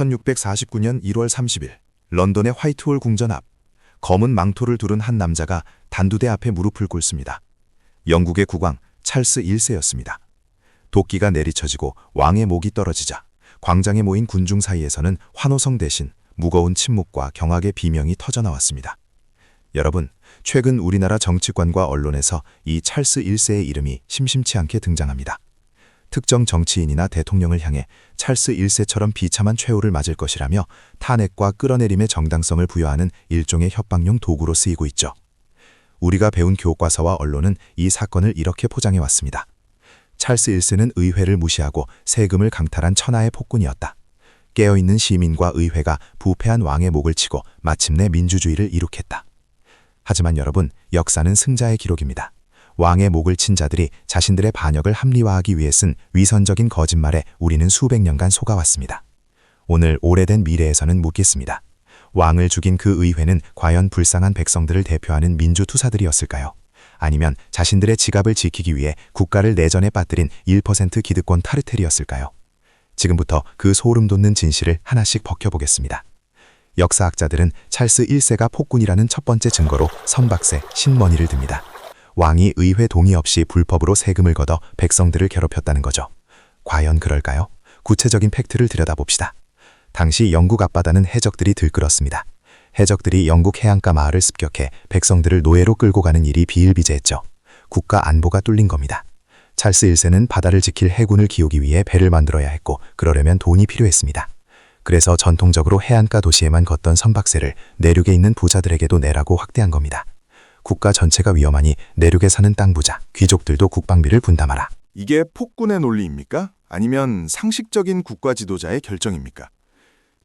1649년 1월 30일 런던의 화이트홀 궁전 앞, 검은 망토를 두른 한 남자가 단두대 앞에 무릎을 꿇습니다. 영국의 국왕 찰스 1세였습니다. 도끼가 내리쳐지고 왕의 목이 떨어지자 광장에 모인 군중 사이에서는 환호성 대신 무거운 침묵과 경악의 비명이 터져나왔습니다. 여러분, 최근 우리나라 정치권과 언론에서 이 찰스 1세의 이름이 심심치 않게 등장합니다. 특정 정치인이나 대통령을 향해 찰스 1세처럼 비참한 최후를 맞을 것이라며 탄핵과 끌어내림의 정당성을 부여하는 일종의 협박용 도구로 쓰이고 있죠. 우리가 배운 교과서와 언론은 이 사건을 이렇게 포장해왔습니다. 찰스 1세는 의회를 무시하고 세금을 강탈한 천하의 폭군이었다. 깨어있는 시민과 의회가 부패한 왕의 목을 치고 마침내 민주주의를 이룩했다. 하지만 여러분, 역사는 승자의 기록입니다. 왕의 목을 친 자들이 자신들의 반역을 합리화하기 위해 쓴 위선적인 거짓말에 우리는 수백 년간 속아왔습니다. 오늘 오래된 미래에서는 묻겠습니다. 왕을 죽인 그 의회는 과연 불쌍한 백성들을 대표하는 민주투사들이었을까요? 아니면 자신들의 지갑을 지키기 위해 국가를 내전에 빠뜨린 1% 기득권 카르텔이었을까요? 지금부터 그 소름 돋는 진실을 하나씩 벗겨보겠습니다. 역사학자들은 찰스 1세가 폭군이라는 첫 번째 증거로 선박세, 신머니를 듭니다. 왕이 의회 동의 없이 불법으로 세금을 걷어 백성들을 괴롭혔다는 거죠. 과연 그럴까요? 구체적인 팩트를 들여다봅시다. 당시 영국 앞바다는 해적들이 들끓었습니다. 해적들이 영국 해안가 마을을 습격해 백성들을 노예로 끌고 가는 일이 비일비재했죠. 국가 안보가 뚫린 겁니다. 찰스 1세는 바다를 지킬 해군을 키우기 위해 배를 만들어야 했고, 그러려면 돈이 필요했습니다. 그래서 전통적으로 해안가 도시에만 걷던 선박세를 내륙에 있는 부자들에게도 내라고 확대한 겁니다. 국가 전체가 위험하니 내륙에 사는 땅 부자, 귀족들도 국방비를 분담하라. 이게 폭군의 논리입니까? 아니면 상식적인 국가 지도자의 결정입니까?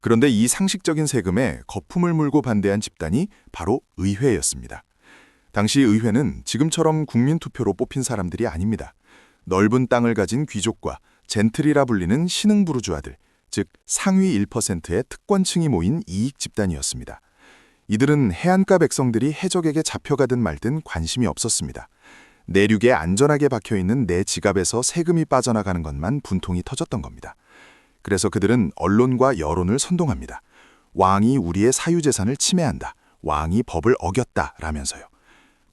그런데 이 상식적인 세금에 거품을 물고 반대한 집단이 바로 의회였습니다. 당시 의회는 지금처럼 국민투표로 뽑힌 사람들이 아닙니다. 넓은 땅을 가진 귀족과 젠틀이라 불리는 신흥부르주아들, 즉 상위 1%의 특권층이 모인 이익 집단이었습니다. 이들은 해안가 백성들이 해적에게 잡혀가든 말든 관심이 없었습니다. 내륙에 안전하게 박혀있는 내 지갑에서 세금이 빠져나가는 것만 분통이 터졌던 겁니다. 그래서 그들은 언론과 여론을 선동합니다. 왕이 우리의 사유재산을 침해한다. 왕이 법을 어겼다. 라면서요.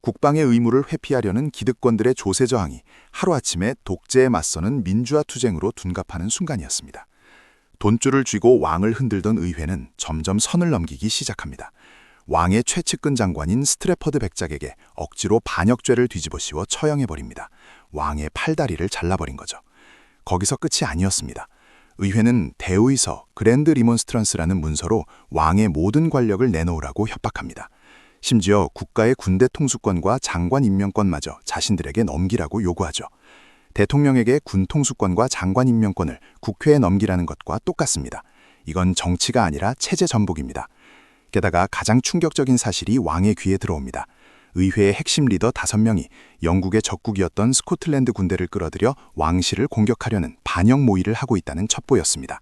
국방의 의무를 회피하려는 기득권들의 조세 저항이 하루아침에 독재에 맞서는 민주화 투쟁으로 둔갑하는 순간이었습니다. 돈줄을 쥐고 왕을 흔들던 의회는 점점 선을 넘기기 시작합니다. 왕의 최측근 장관인 스트래퍼드 백작에게 억지로 반역죄를 뒤집어 씌워 처형해버립니다. 왕의 팔다리를 잘라버린 거죠. 거기서 끝이 아니었습니다. 의회는 대의서 그랜드 리몬스트런스라는 문서로 왕의 모든 권력을 내놓으라고 협박합니다. 심지어 국가의 군대 통수권과 장관 임명권마저 자신들에게 넘기라고 요구하죠. 대통령에게 군 통수권과 장관 임명권을 국회에 넘기라는 것과 똑같습니다. 이건 정치가 아니라 체제 전복입니다. 게다가 가장 충격적인 사실이 왕의 귀에 들어옵니다. 의회의 핵심 리더 5명이 영국의 적국이었던 스코틀랜드 군대를 끌어들여 왕실을 공격하려는 반역 모의를 하고 있다는 첩보였습니다.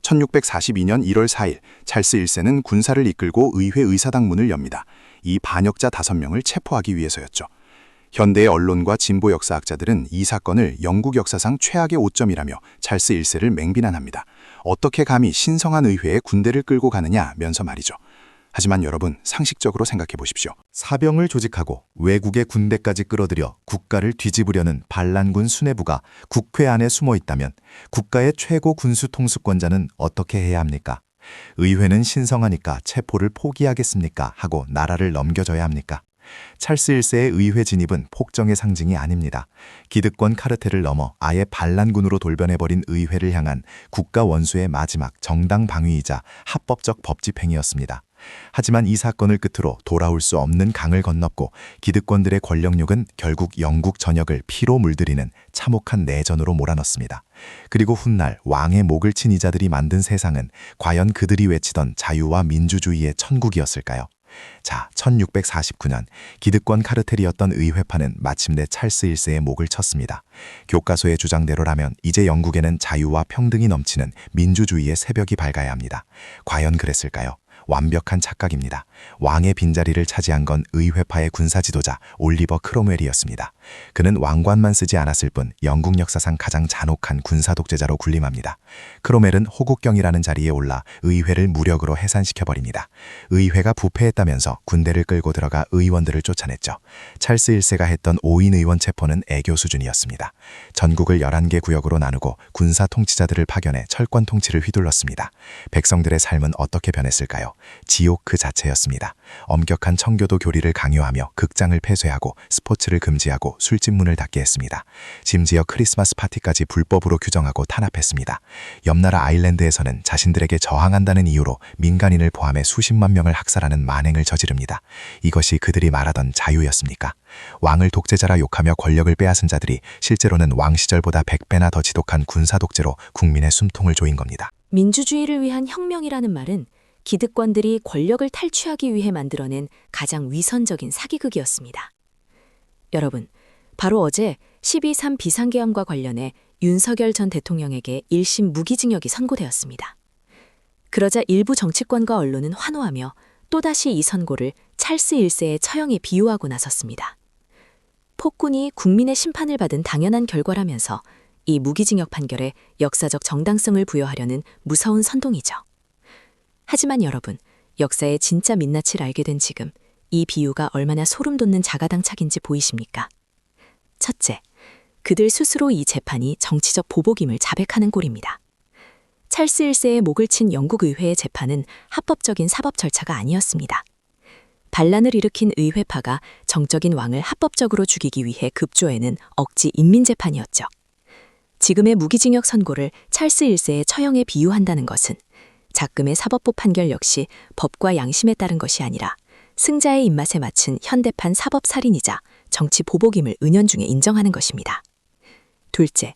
1642년 1월 4일 찰스 1세는 군사를 이끌고 의회 의사당 문을 엽니다. 이 반역자 5명을 체포하기 위해서였죠. 현대의 언론과 진보 역사학자들은 이 사건을 영국 역사상 최악의 오점이라며 찰스 1세를 맹비난합니다. 어떻게 감히 신성한 의회에 군대를 끌고 가느냐면서 말이죠. 하지만 여러분, 상식적으로 생각해 보십시오. 사병을 조직하고 외국의 군대까지 끌어들여 국가를 뒤집으려는 반란군 수뇌부가 국회 안에 숨어 있다면 국가의 최고 군수 통수권자는 어떻게 해야 합니까? 의회는 신성하니까 체포를 포기하겠습니까? 하고 나라를 넘겨줘야 합니까? 찰스 1세의 의회 진입은 폭정의 상징이 아닙니다. 기득권 카르텔을 넘어 아예 반란군으로 돌변해버린 의회를 향한 국가 원수의 마지막 정당 방위이자 합법적 법집행이었습니다. 하지만 이 사건을 끝으로 돌아올 수 없는 강을 건넜고 기득권들의 권력욕은 결국 영국 전역을 피로 물들이는 참혹한 내전으로 몰아넣습니다. 그리고 훗날 왕의 목을 친 이자들이 만든 세상은 과연 그들이 외치던 자유와 민주주의의 천국이었을까요? 자, 1649년 기득권 카르텔이었던 의회파는 마침내 찰스 1세의 목을 쳤습니다. 교과서의 주장대로라면 이제 영국에는 자유와 평등이 넘치는 민주주의의 새벽이 밝아야 합니다. 과연 그랬을까요? 완벽한 착각입니다. 왕의 빈자리를 차지한 건 의회파의 군사 지도자 올리버 크롬웰이었습니다. 그는 왕관만 쓰지 않았을 뿐 영국 역사상 가장 잔혹한 군사 독재자로 군림합니다. 크로멜은 호국경이라는 자리에 올라 의회를 무력으로 해산시켜버립니다. 의회가 부패했다면서 군대를 끌고 들어가 의원들을 쫓아냈죠. 찰스 1세가 했던 5인 의원 체포는 애교 수준이었습니다. 전국을 11개 구역으로 나누고 군사 통치자들을 파견해 철권 통치를 휘둘렀습니다. 백성들의 삶은 어떻게 변했을까요? 지옥 그 자체였습니다. 엄격한 청교도 교리를 강요하며 극장을 폐쇄하고 스포츠를 금지하고 술집 문을 닫게 했습니다. 심지어 크리스마스 파티까지 불법으로 규정하고 탄압했습니다. 옆나라 아일랜드에서는 자신들에게 저항한다는 이유로 민간인을 포함해 수십만 명을 학살하는 만행을 저지릅니다. 이것이 그들이 말하던 자유였습니까? 왕을 독재자라 욕하며 권력을 빼앗은 자들이 실제로는 왕 시절보다 100배나 더 지독한 군사 독재로 국민의 숨통을 조인 겁니다. 민주주의를 위한 혁명이라는 말은 기득권들이 권력을 탈취하기 위해 만들어낸 가장 위선적인 사기극이었습니다. 여러분, 바로 어제 12.3 비상계엄과 관련해 윤석열 전 대통령에게 1심 무기징역이 선고되었습니다. 그러자 일부 정치권과 언론은 환호하며 또다시 이 선고를 찰스 1세의 처형에 비유하고 나섰습니다. 폭군이 국민의 심판을 받은 당연한 결과라면서 이 무기징역 판결에 역사적 정당성을 부여하려는 무서운 선동이죠. 하지만 여러분, 역사의 진짜 민낯을 알게 된 지금 이 비유가 얼마나 소름 돋는 자가당착인지 보이십니까? 첫째, 그들 스스로 이 재판이 정치적 보복임을 자백하는 꼴입니다. 찰스 1세의 목을 친 영국 의회의 재판은 합법적인 사법 절차가 아니었습니다. 반란을 일으킨 의회파가 정적인 왕을 합법적으로 죽이기 위해 급조해낸 억지 인민재판이었죠. 지금의 무기징역 선고를 찰스 1세의 처형에 비유한다는 것은 작금의 사법부 판결 역시 법과 양심에 따른 것이 아니라 승자의 입맛에 맞춘 현대판 사법살인이자 정치 보복임을 은연중에 인정하는 것입니다. 둘째,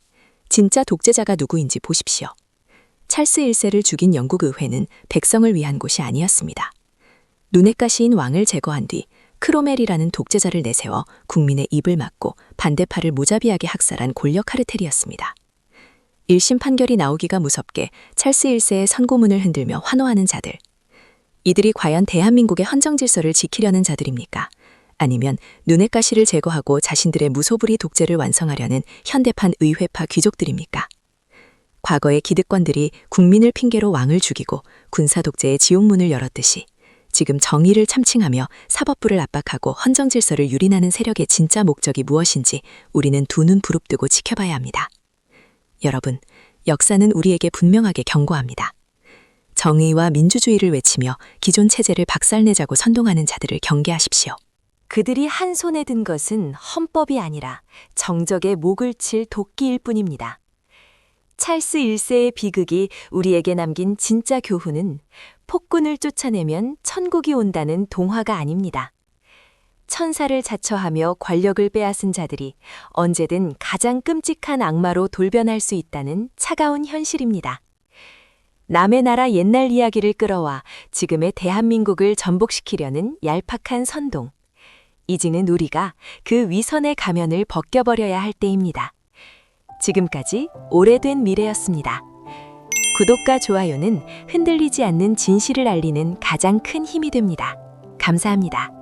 진짜 독재자가 누구인지 보십시오. 찰스 1세를 죽인 영국 의회는 백성을 위한 곳이 아니었습니다. 눈엣 가시인 왕을 제거한 뒤 크로멜이라는 독재자를 내세워 국민의 입을 막고 반대파를 무자비하게 학살한 권력 카르텔이었습니다. 1심 판결이 나오기가 무섭게 찰스 1세의 선고문을 흔들며 환호하는 자들. 이들이 과연 대한민국의 헌정 질서를 지키려는 자들입니까? 아니면 눈엣 가시를 제거하고 자신들의 무소불위 독재를 완성하려는 현대판 의회파 귀족들입니까? 과거의 기득권들이 국민을 핑계로 왕을 죽이고 군사 독재의 지옥문을 열었듯이 지금 정의를 참칭하며 사법부를 압박하고 헌정 질서를 유린하는 세력의 진짜 목적이 무엇인지 우리는 두 눈 부릅뜨고 지켜봐야 합니다. 여러분, 역사는 우리에게 분명하게 경고합니다. 정의와 민주주의를 외치며 기존 체제를 박살내자고 선동하는 자들을 경계하십시오. 그들이 한 손에 든 것은 헌법이 아니라 정적의 목을 칠 도끼일 뿐입니다. 찰스 1세의 비극이 우리에게 남긴 진짜 교훈은 폭군을 쫓아내면 천국이 온다는 동화가 아닙니다. 천사를 자처하며 권력을 빼앗은 자들이 언제든 가장 끔찍한 악마로 돌변할 수 있다는 차가운 현실입니다. 남의 나라 옛날 이야기를 끌어와 지금의 대한민국을 전복시키려는 얄팍한 선동. 이제는 우리가 그 위선의 가면을 벗겨버려야 할 때입니다. 지금까지 오래된 미래였습니다. 구독과 좋아요는 흔들리지 않는 진실을 알리는 가장 큰 힘이 됩니다. 감사합니다.